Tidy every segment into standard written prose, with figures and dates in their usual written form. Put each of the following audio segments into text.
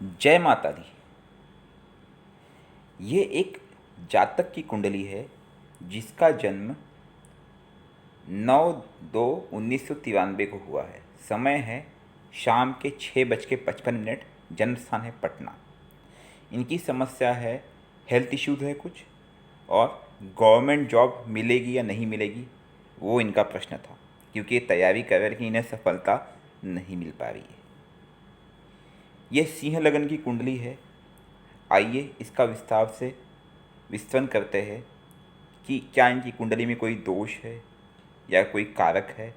जय माता दी। ये एक जातक की कुंडली है जिसका जन्म 9/2/1993 को हुआ है। समय है शाम के 6:55। जन्म स्थान है पटना। इनकी समस्या है, हेल्थ इश्यूज है कुछ, और गवर्नमेंट जॉब मिलेगी या नहीं मिलेगी वो इनका प्रश्न था, क्योंकि ये तैयारी कर रहे हैं कि इन्हें सफलता नहीं मिल पा रही है। ये सिंह लगन की कुंडली है। आइए इसका विस्तार से विस्तरण करते हैं कि क्या इनकी कुंडली में कोई दोष है या कोई कारक है।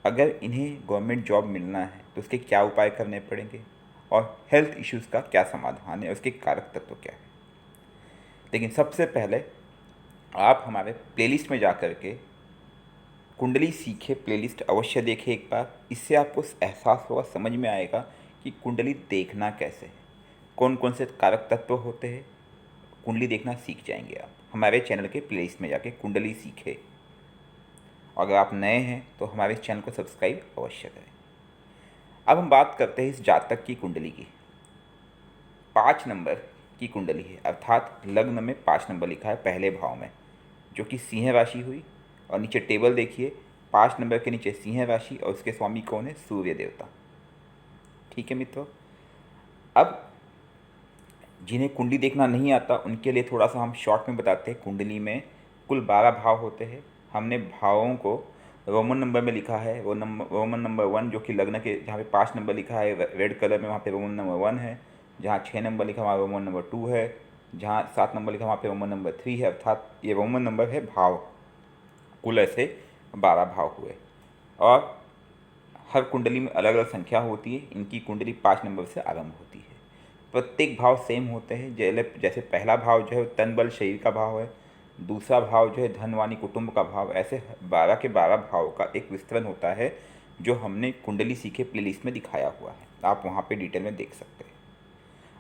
अगर इन्हें गवर्नमेंट जॉब मिलना है तो उसके क्या उपाय करने पड़ेंगे, और हेल्थ इश्यूज़ का क्या समाधान है, उसके कारक तत्व क्या है। लेकिन सबसे पहले आप हमारे प्लेलिस्ट में जा कर के कुंडली सीखे प्लेलिस्ट अवश्य देखें एक बार। इससे आपको एहसास होगा, समझ में आएगा कि कुंडली देखना कैसे है, कौन कौन से कारक तत्व होते हैं। कुंडली देखना सीख जाएंगे आप हमारे चैनल के प्लेलिस्ट में जाके कुंडली सीखे। अगर आप नए हैं तो हमारे इस चैनल को सब्सक्राइब अवश्य करें। अब हम बात करते हैं इस जातक की कुंडली की। 5 नंबर की कुंडली है, अर्थात लग्न में 5 नंबर लिखा है पहले भाव में, जो कि सिंह राशि हुई। और नीचे टेबल देखिए, 5 नंबर के नीचे सिंह राशि और उसके स्वामी कौन है? सूर्य देवता। ठीक है मित्रों। अब जिन्हें कुंडली देखना नहीं आता उनके लिए थोड़ा सा हम शॉर्ट में बताते हैं। कुंडली में कुल 12 भाव होते हैं। हमने भावों को रोमन नंबर में लिखा है। वो रोमन नंबर 1, जो कि लग्न के जहाँ पे 5 नंबर लिखा है रेड कलर में, वहाँ पे रोमन नंबर 1 है। जहाँ 6 नंबर लिखा वहाँ रोमन नंबर 2 है। जहाँ 7 नंबर लिखा वहाँ पे रोमन नंबर 3 है। अर्थात ये रोमन नंबर है भाव। कुल ऐसे 12 भाव हुए, और हर कुंडली में अलग अलग संख्या होती है। इनकी कुंडली 5 नंबर से आरंभ होती है। प्रत्येक भाव सेम होते हैं। जैसे पहला भाव जो है तन बल शरीर का भाव है, दूसरा भाव जो है धन वाणी कुटुंब का भाव। ऐसे 12 के 12 भाव का एक विस्तरण होता है, जो हमने कुंडली सीखे प्लेलिस्ट में दिखाया हुआ है। आप वहाँ पे डिटेल में देख सकते हैं।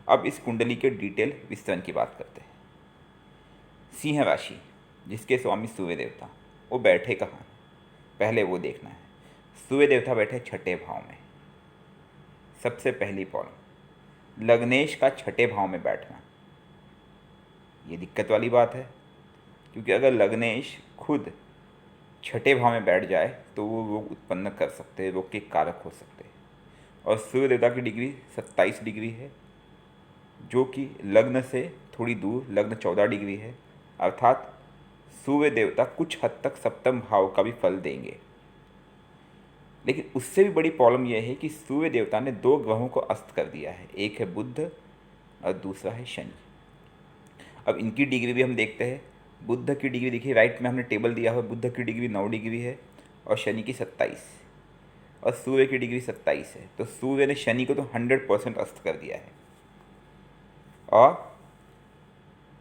अब इस कुंडली के डिटेल विस्तरण की बात करते हैं। सिंह राशि, जिसके स्वामी सूर्य देवता, वो बैठे कहाँ हैं, पहले वो देखना है। सूर्य देवता बैठे छठे भाव में। सबसे पहली प्रॉब्लम, लग्नेश का छठे भाव में बैठना, ये दिक्कत वाली बात है। क्योंकि अगर लग्नेश खुद छठे भाव में बैठ जाए तो वो रोग उत्पन्न कर सकते हैं, रोग के कारक हो सकते हैं। और सूर्य देवता की डिग्री 27 डिग्री है, जो कि लग्न से थोड़ी दूर, लग्न 14 डिग्री है। अर्थात सूर्य देवता कुछ हद तक सप्तम भाव का भी फल देंगे। लेकिन उससे भी बड़ी प्रॉब्लम यह है कि सूर्य देवता ने 2 ग्रहों को अस्त कर दिया है। एक है बुध और दूसरा है शनि। अब इनकी डिग्री भी हम देखते हैं। बुध की डिग्री देखिए, राइट में हमने टेबल दिया हुआ। बुध की डिग्री 9 डिग्री है और शनि की 27, और सूर्य की डिग्री 27 है। तो सूर्य ने शनि को तो 100% अस्त कर दिया है, और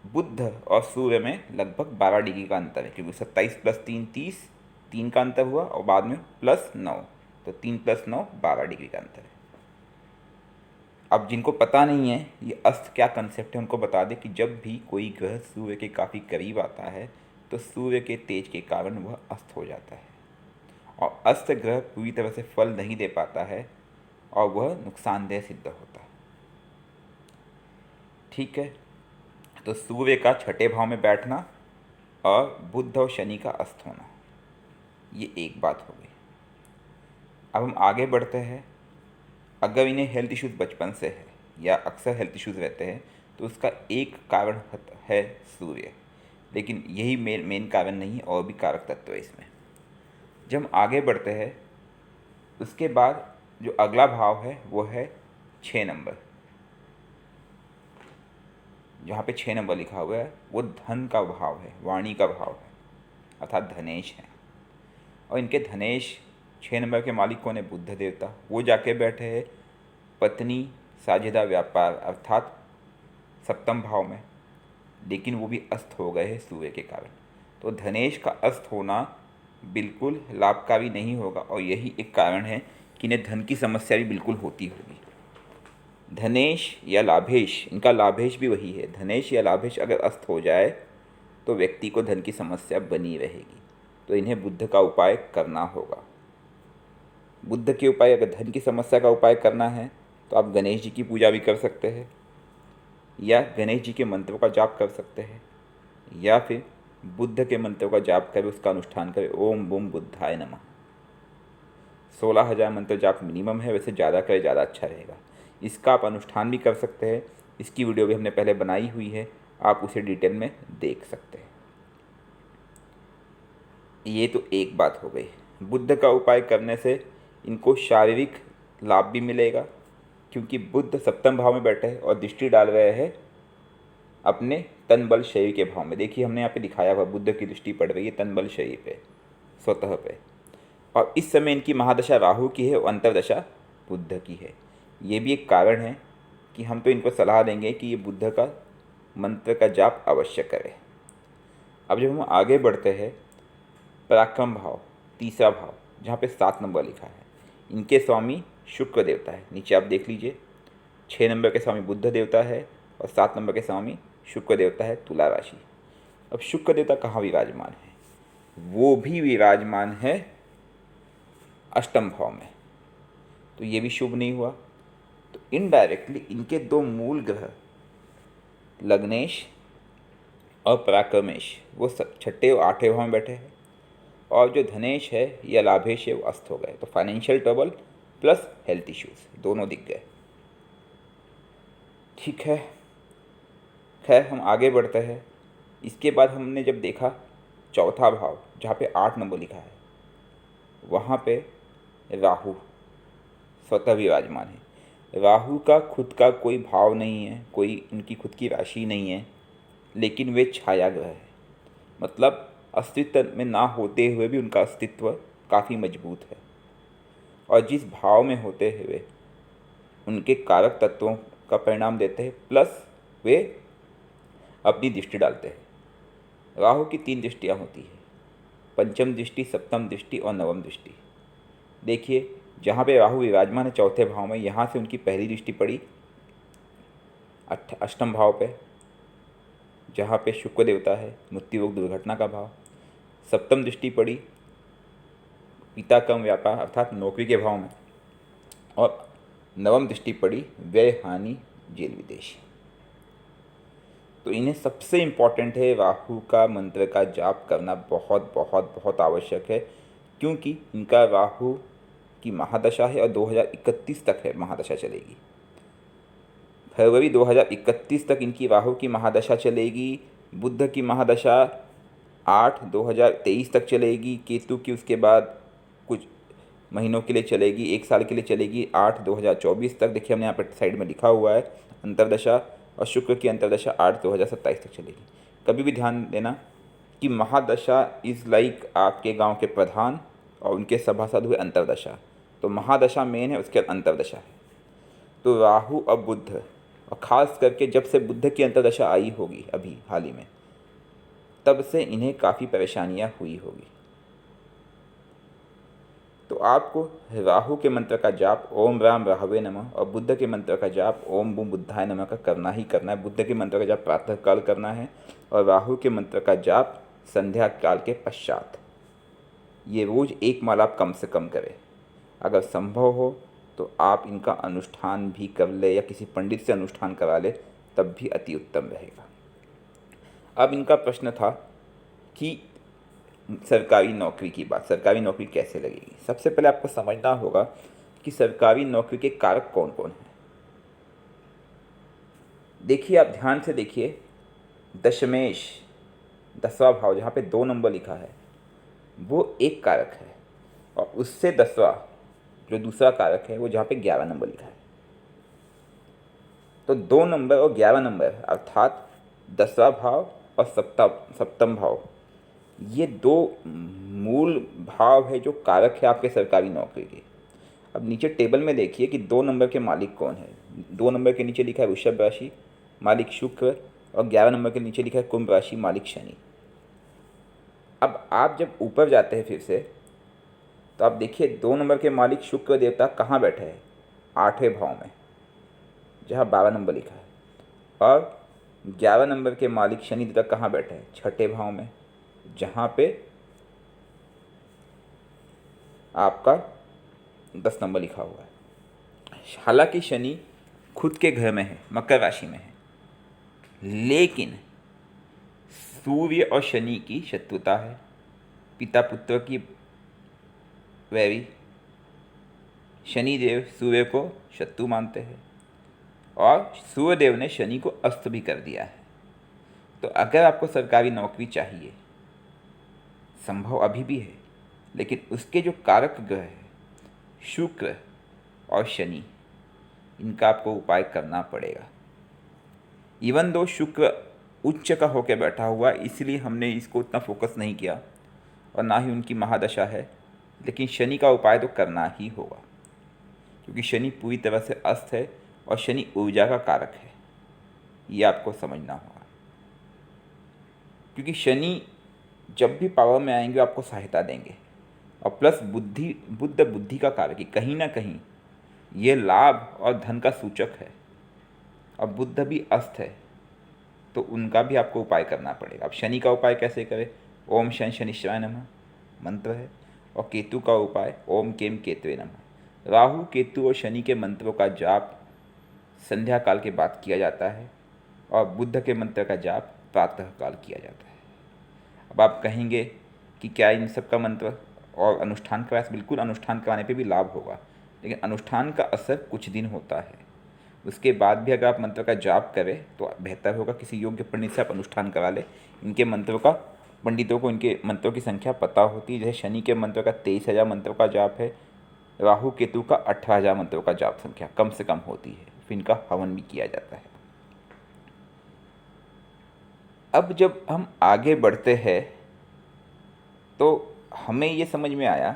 बुध और सूर्य में लगभग 12 डिग्री का अंतर है, क्योंकि 27 + 3 30, 3 का अंतर हुआ, और बाद में +9, तो 3 + 9 12 डिग्री का अंतर है। अब जिनको पता नहीं है ये अस्त क्या कंसेप्ट है, उनको बता दें कि जब भी कोई ग्रह सूर्य के काफ़ी करीब आता है तो सूर्य के तेज के कारण वह अस्त हो जाता है, और अस्त ग्रह पूरी तरह से फल नहीं दे पाता है और वह नुकसानदेह सिद्ध होता है। ठीक है, तो सूर्य का छठे भाव में बैठना और बुध और शनि का अस्त होना, ये एक बात हो गई। अब हम आगे बढ़ते हैं। अगर इन्हें हेल्थ इश्यूज़ बचपन से है या अक्सर हेल्थ इश्यूज़ रहते हैं तो उसका एक कारण है सूर्य, लेकिन यही मेन कारण नहीं, और भी कारक तत्व है इसमें। जब हम आगे बढ़ते हैं, उसके बाद जो अगला भाव है वो है 6 नंबर। जहाँ पे 6 नंबर लिखा हुआ है वो धन का भाव है, वाणी का भाव है, अर्थात धनेश है। और इनके धनेश 6 नंबर के मालिक कौन है? बुध देवता। वो जाके बैठे हैं पत्नी साझेदार व्यापार, अर्थात सप्तम भाव में, लेकिन वो भी अस्त हो गए हैं सूर्य के कारण। तो धनेश का अस्त होना बिल्कुल लाभकारी नहीं होगा, और यही एक कारण है कि इन्हें धन की समस्या भी बिल्कुल होती होगी। धनेश या लाभेश, इनका लाभेश भी वही है। धनेश या लाभेश अगर अस्त हो जाए तो व्यक्ति को धन की समस्या बनी रहेगी। तो इन्हें बुध का उपाय करना होगा। बुध के उपाय, अगर धन की समस्या का उपाय करना है तो आप गणेश जी की पूजा भी कर सकते हैं, या गणेश जी के मंत्रों का जाप कर सकते हैं, या फिर बुद्ध के मंत्रों का जाप करें, उसका अनुष्ठान करें। ओम बुम बुद्धाय नमः। 16,000 मंत्र जाप मिनिमम है, वैसे ज़्यादा करें ज़्यादा अच्छा रहेगा। इसका आप अनुष्ठान भी कर सकते हैं। इसकी वीडियो भी हमने पहले बनाई हुई है, आप उसे डिटेल में देख सकते हैं। ये तो एक बात हो गई। बुद्ध का उपाय करने से इनको शारीरिक लाभ भी मिलेगा, क्योंकि बुद्ध सप्तम भाव में बैठे हैं और दृष्टि डाल रहे हैं अपने तन बल शरीर के भाव में। देखिए हमने यहाँ पे दिखाया हुआ बुद्ध की दृष्टि पड़ रही है तन बल शरीर पे, स्वतः पे। और इस समय इनकी महादशा राहु की है और अंतर्दशा बुद्ध की है। ये भी एक कारण है कि हम तो इनको सलाह देंगे कि ये बुद्ध का मंत्र का जाप अवश्य करें। अब जब हम आगे बढ़ते हैं, पराक्रम भाव, तीसरा भाव, जहाँ पे 7 नंबर लिखा है, इनके स्वामी शुक्र देवता है। नीचे आप देख लीजिए, 6 नंबर के स्वामी बुद्ध देवता है और 7 नंबर के स्वामी शुक्र देवता है, तुला राशि। अब शुक्र देवता कहाँ विराजमान है? वो भी विराजमान है अष्टम भाव में, तो ये भी शुभ नहीं हुआ। तो इनडायरेक्टली इनके दो मूल ग्रह लग्नेश और पराक्रमेश वो छठे और आठवें भाव में बैठे हैं, और जो धनेश है या लाभेश है वो अस्त हो गए। तो financial trouble plus health issues दोनों दिख गए। ठीक है, खैर हम आगे बढ़ते हैं। इसके बाद हमने जब देखा चौथा भाव जहाँ पे 8 नंबर लिखा है, वहाँ पे राहु स्वतः विराजमान है। राहु का खुद का कोई भाव नहीं है, कोई उनकी खुद की राशि नहीं है, लेकिन वे छाया ग्रह है। मतलब अस्तित्व में ना होते हुए भी उनका अस्तित्व काफ़ी मजबूत है, और जिस भाव में होते हुए उनके कारक तत्वों का परिणाम देते हैं, प्लस वे अपनी दृष्टि डालते हैं। राहु की 3 दृष्टियाँ होती है, पंचम दृष्टि, सप्तम दृष्टि और नवम दृष्टि। देखिए जहाँ पे राहु विराजमान है चौथे भाव में, यहाँ से उनकी पहली दृष्टि पड़ी अष्टम भाव पे, जहाँ पे शुक्र देवता है, मृत्यु योग दुर्घटना का भाव। सप्तम दृष्टि पड़ी पिता कम व्यापार अर्थात नौकरी के भाव में, और नवम दृष्टि पड़ी व्यय हानि जेल विदेश। तो इन्हें सबसे इम्पॉर्टेंट है राहु का मंत्र का जाप करना बहुत बहुत बहुत आवश्यक है, क्योंकि इनका राहु की महादशा है और 2031 तक है महादशा चलेगी। फरवरी 2031 तक इनकी राहु की महादशा चलेगी। बुद्ध की महादशा 8/2023 तक चलेगी। केतु की उसके बाद कुछ महीनों के लिए चलेगी, 1 साल के लिए चलेगी 8/2024 तक। देखिए हमने यहाँ पर साइड में लिखा हुआ है अंतर्दशा, और शुक्र की अंतर्दशा 8/2027 तक चलेगी। कभी भी ध्यान देना कि महादशा इज़ लाइक आपके गांव के प्रधान और उनके सभासद हुए अंतर्दशा। तो महादशा मेन है, उसके बाद अंतर्दशा है। तो राहु और बुद्ध, और ख़ास करके जब से बुद्ध की अंतर्दशा आई होगी अभी हाल ही में, तब से इन्हें काफ़ी परेशानियां हुई होगी। तो आपको राहु के मंत्र का जाप ओम राम राहवे नमः और बुद्ध के मंत्र का जाप ओम बुम बुद्धाय नमः का करना ही करना है। बुद्ध के मंत्र का जाप प्रातः काल करना है और राहु के मंत्र का जाप संध्या काल के पश्चात। ये रोज़ 1 माला आप कम से कम करें। अगर संभव हो तो आप इनका अनुष्ठान भी कर ले या किसी पंडित से अनुष्ठान करा ले, तब भी अति उत्तम रहेगा। अब इनका प्रश्न था कि सरकारी नौकरी की बात, सरकारी नौकरी कैसे लगेगी। सबसे पहले आपको समझना होगा कि सरकारी नौकरी के कारक कौन कौन हैं। देखिए आप ध्यान से देखिए, दशमेश 10वां भाव जहाँ पे 2 नंबर लिखा है वो एक कारक है, और उससे 10वां जो दूसरा कारक है वो जहाँ पे 11 नंबर लिखा है। तो 2 नंबर और 11 नंबर अर्थात 10वां भाव और सप्तम भाव, ये 2 मूल भाव है जो कारक है आपके सरकारी नौकरी के। अब नीचे टेबल में देखिए कि 2 नंबर के मालिक कौन है। 2 नंबर के नीचे लिखा है वृषभ राशि, मालिक शुक्र, और 11 नंबर के नीचे लिखा है कुंभ राशि, मालिक शनि। अब आप जब ऊपर जाते हैं फिर से, तो आप देखिए 2 नंबर के मालिक शुक्र देवता कहाँ बैठे हैं? 8वें भाव में, जहाँ 12 नंबर लिखा है। और 11 नंबर के मालिक शनि देवता कहाँ बैठे हैं? 6ठे भाव में, जहाँ पे आपका 10 नंबर लिखा हुआ है। हालांकि शनि खुद के घर में है, मकर राशि में है, लेकिन सूर्य और शनि की शत्रुता है, पिता पुत्र की वैरी। शनिदेव सूर्य को शत्रु मानते हैं और सूर्यदेव ने शनि को अस्त भी कर दिया है। तो अगर आपको सरकारी नौकरी चाहिए, संभव अभी भी है, लेकिन उसके जो कारक ग्रह है शुक्र और शनि, इनका आपको उपाय करना पड़ेगा। इवन दो शुक्र उच्च का होकर बैठा हुआ, इसलिए हमने इसको उतना फोकस नहीं किया और ना ही उनकी महादशा है, लेकिन शनि का उपाय तो करना ही होगा, क्योंकि शनि पूरी तरह से अस्त है और शनि ऊर्जा का कारक है, ये आपको समझना होगा। क्योंकि शनि जब भी पावर में आएंगे आपको सहायता देंगे, और प्लस बुद्धि का कारक, कहीं ना कहीं ये लाभ और धन का सूचक है, और बुध भी अस्त है, तो उनका भी आपको उपाय करना पड़ेगा। अब शनि का उपाय कैसे करें? ओम शन शनिश्चराय नमः मंत्र है, और केतु का उपाय ओम केम केतवे नमः। राहु केतु और शनि के मंत्रों का जाप संध्या काल के बाद किया जाता है, और बुध के मंत्र का जाप प्रातः काल किया जाता है। अब आप कहेंगे कि क्या इन सब का मंत्र और अनुष्ठान कराए? बिल्कुल, अनुष्ठान कराने पे भी लाभ होगा, लेकिन अनुष्ठान का असर कुछ दिन होता है, उसके बाद भी अगर आप मंत्र का जाप करें तो बेहतर होगा किसी योग्य पंडित से आप अनुष्ठान करा लें। इनके मंत्रों का, पंडितों को इनके मंत्रों की संख्या पता होती है। जैसे शनि के मंत्र का 23,000 मंत्रों का जाप है, राहु केतु का 18,000 मंत्रों का जाप संख्या कम से कम होती है, फिर इनका हवन भी किया जाता है। अब जब हम आगे बढ़ते हैं तो हमें ये समझ में आया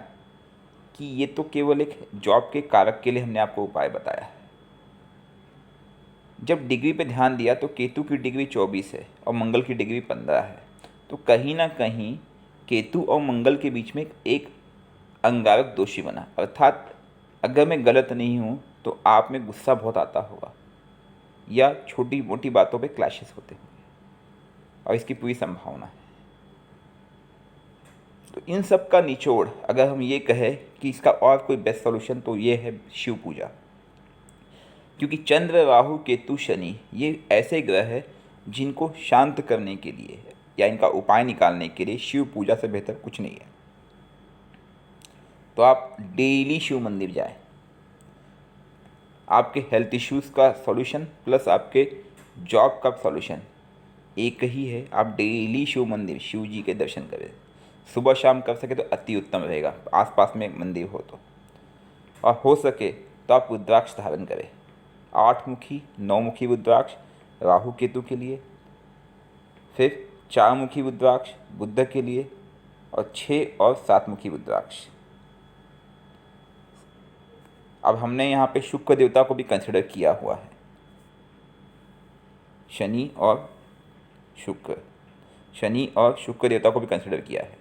कि ये तो केवल एक जॉब के कारक के लिए हमने आपको उपाय बताया है। जब डिग्री पे ध्यान दिया तो केतु की डिग्री 24 है और मंगल की डिग्री 15 है, तो कहीं ना कहीं केतु और मंगल के बीच में एक अंगारक दोषी बना। अर्थात अगर मैं गलत नहीं हूँ तो आप में गुस्सा बहुत आता होगा, या छोटी मोटी बातों पे क्लैशेस होते होंगे, और इसकी पूरी संभावना है। तो इन सब का निचोड़ अगर हम ये कहें कि इसका और कोई बेस्ट सॉल्यूशन, तो ये है शिव पूजा। क्योंकि चंद्र, राहु, केतु, शनि ये ऐसे ग्रह हैं जिनको शांत करने के लिए या इनका उपाय निकालने के लिए शिव पूजा से बेहतर कुछ नहीं है। तो आप डेली शिव मंदिर जाएं। आपके हेल्थ इश्यूज़ का सॉल्यूशन प्लस आपके जॉब का सॉल्यूशन एक ही है, आप डेली शिव मंदिर, शिव जी के दर्शन करें। सुबह शाम कर सके तो अति उत्तम रहेगा, आसपास में मंदिर हो तो, और हो सके तो आप रुद्राक्ष धारण करें। 8 मुखी 9 मुखी रुद्राक्ष राहु केतु के लिए, फिर 4 मुखी रुद्राक्ष बुध के लिए, और 6 और 7 मुखी रुद्राक्ष। अब हमने यहाँ पे शुक्र देवता को भी कंसिडर किया हुआ है, शनि और शुक्र देवता को भी कंसिडर किया है।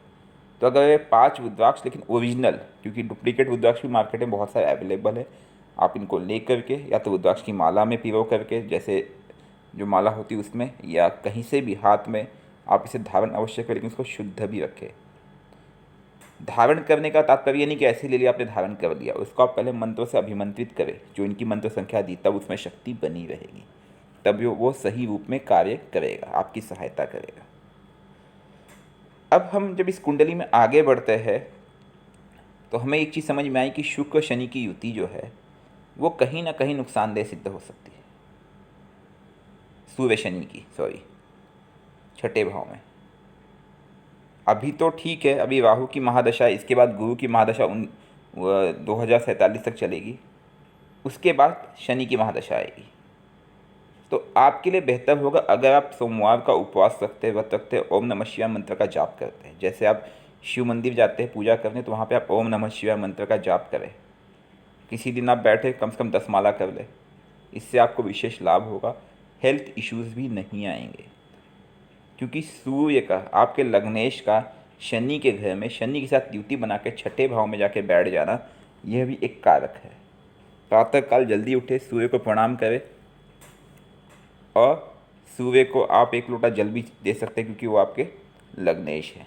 तो अगर ये 5 रुद्राक्ष, लेकिन ओरिजिनल, क्योंकि डुप्लीकेट रुद्राक्ष भी मार्केट में बहुत सारे अवेलेबल है, आप इनको ले करके या तो रुद्राक्ष की माला में पिरो करके, जैसे जो माला होती है उसमें, या कहीं से भी हाथ में आप इसे धारण अवश्य करें, लेकिन उसको शुद्ध भी रखें। धारण करने का तात्पर्य नहीं कि ऐसे ले लिया आपने धारण कर लिया, उसको आप पहले मंत्रों से अभिमंत्रित करें, जो इनकी मंत्र संख्या दी, तब उसमें शक्ति बनी रहेगी, तब वो सही रूप में कार्य करेगा, आपकी सहायता करेगा। अब हम जब इस कुंडली में आगे बढ़ते हैं तो हमें एक चीज़ समझ में आई कि शुक्र शनि की युति जो है वो कहीं ना कहीं नुकसानदेह सिद्ध हो सकती है। सूर्य शनि की, छठे भाव में। अभी तो ठीक है, अभी राहु की महादशा है, इसके बाद गुरु की महादशा 2047 तक चलेगी, उसके बाद शनि की महादशा आएगी। तो आपके लिए बेहतर होगा अगर आप सोमवार का उपवास रखते, व्रत रखते, ओम नमः शिवाय मंत्र का जाप करते हैं। जैसे आप शिव मंदिर जाते हैं पूजा करने, तो वहाँ पे आप ओम नमः शिवाय मंत्र का जाप करें। किसी दिन आप बैठे कम से कम 10 माला कर लें, इससे आपको विशेष लाभ होगा। हेल्थ इश्यूज़ भी नहीं आएंगे, क्योंकि सूर्य का, आपके लग्नेश का शनि के घर में शनि के साथ युति बना के छठे भाव में जाके बैठ जाना, यह भी एक कारक है। प्रातःकाल जल्दी उठे, सूर्य को प्रणाम करें, और सूर्य को आप 1 लोटा जल भी दे सकते हैं, क्योंकि वो आपके लग्नेश है।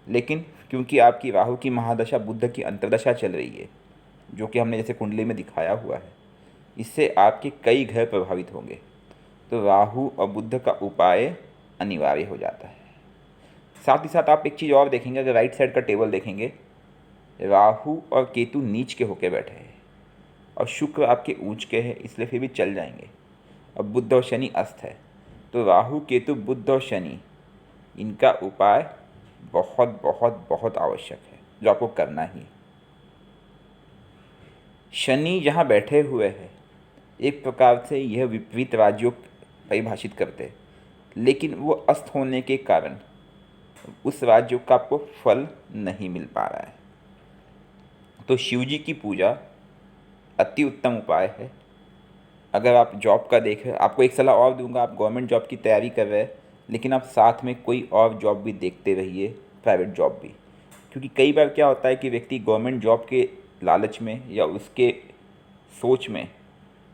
लेकिन क्योंकि आपकी राहु की महादशा बुध की अंतर्दशा चल रही है, जो कि हमने जैसे कुंडली में दिखाया हुआ है, इससे आपके कई ग्रह प्रभावित होंगे। तो राहु और बुध का उपाय अनिवार्य हो जाता है। साथ ही साथ आप एक चीज़ और देखेंगे, अगर राइट साइड का टेबल देखेंगे, राहु और केतु नीच के होके बैठे हैं और शुक्र आपके ऊंच के हैं, इसलिए फिर भी चल जाएंगे। और बुध और शनि अस्त है। तो राहु केतु बुध और शनि, इनका उपाय बहुत बहुत बहुत आवश्यक है, जो आपको करना ही है। शनि जहाँ बैठे हुए हैं, एक प्रकार से यह विपरीत राज्यों परिभाषित करते हैं, लेकिन वो अस्त होने के कारण उस राज्य का आपको फल नहीं मिल पा रहा है। तो शिव जी की पूजा अति उत्तम उपाय है। अगर आप जॉब का देखें, आपको एक सलाह और दूंगा, आप गवर्नमेंट जॉब की तैयारी कर रहे हैं, लेकिन आप साथ में कोई और जॉब भी देखते रहिए, प्राइवेट जॉब भी। क्योंकि कई बार क्या होता है कि व्यक्ति गवर्नमेंट जॉब के लालच में या उसके सोच में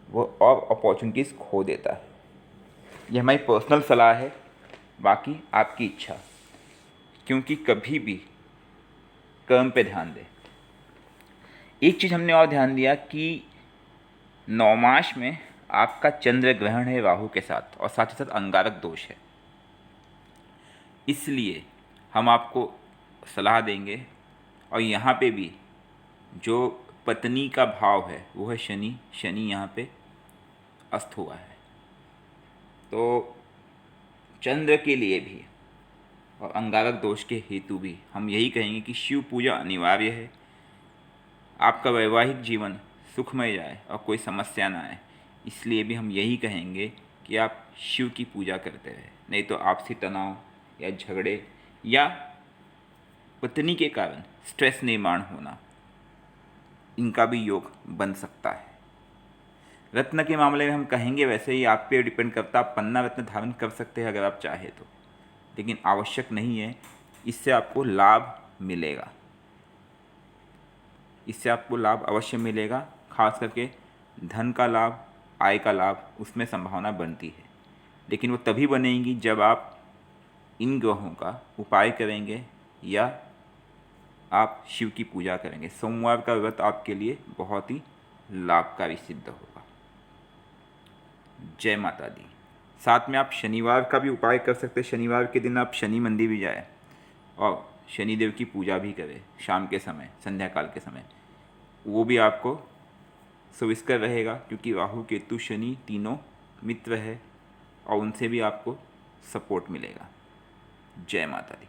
वो और अपॉर्चुनिटीज़ खो देता है। ये हमारी पर्सनल सलाह है, बाकी आपकी इच्छा। क्योंकि कभी भी कर्म पे ध्यान दें। एक चीज़ हमने और ध्यान दिया कि नौमास में आपका चंद्र ग्रहण है राहु के साथ, और साथ ही साथ अंगारक दोष है। इसलिए हम आपको सलाह देंगे, और यहाँ पे भी जो पत्नी का भाव है वो है शनि। शनि यहाँ पे अस्त हुआ है, तो चंद्र के लिए भी और अंगारक दोष के हेतु भी हम यही कहेंगे कि शिव पूजा अनिवार्य है। आपका वैवाहिक जीवन सुखमय जाए और कोई समस्या ना आए, इसलिए भी हम यही कहेंगे कि आप शिव की पूजा करते रहे। नहीं तो आपसी तनाव या झगड़े या पत्नी के कारण स्ट्रेस निर्माण होना, इनका भी योग बन सकता है। रत्न के मामले में हम कहेंगे, वैसे ही आप पे डिपेंड करता है, आप पन्ना रत्न धारण कर सकते हैं अगर आप चाहे तो, लेकिन आवश्यक नहीं है। इससे आपको लाभ मिलेगा, इससे आपको लाभ अवश्य मिलेगा, खास करके धन का लाभ, आय का लाभ, उसमें संभावना बनती है। लेकिन वो तभी बनेगी जब आप इन ग्रहों का उपाय करेंगे या आप शिव की पूजा करेंगे। सोमवार का व्रत आपके लिए बहुत ही लाभकारी सिद्ध होगा। जय माता दी। साथ में आप शनिवार का भी उपाय कर सकते हैं। शनिवार के दिन आप शनि मंदिर भी जाएं और शनिदेव की पूजा भी करें शाम के समय, संध्या काल के समय। वो भी आपको सुविस्कर रहेगा, क्योंकि राहु केतु शनि तीनों मित्र है और उनसे भी आपको सपोर्ट मिलेगा। जय माता दी।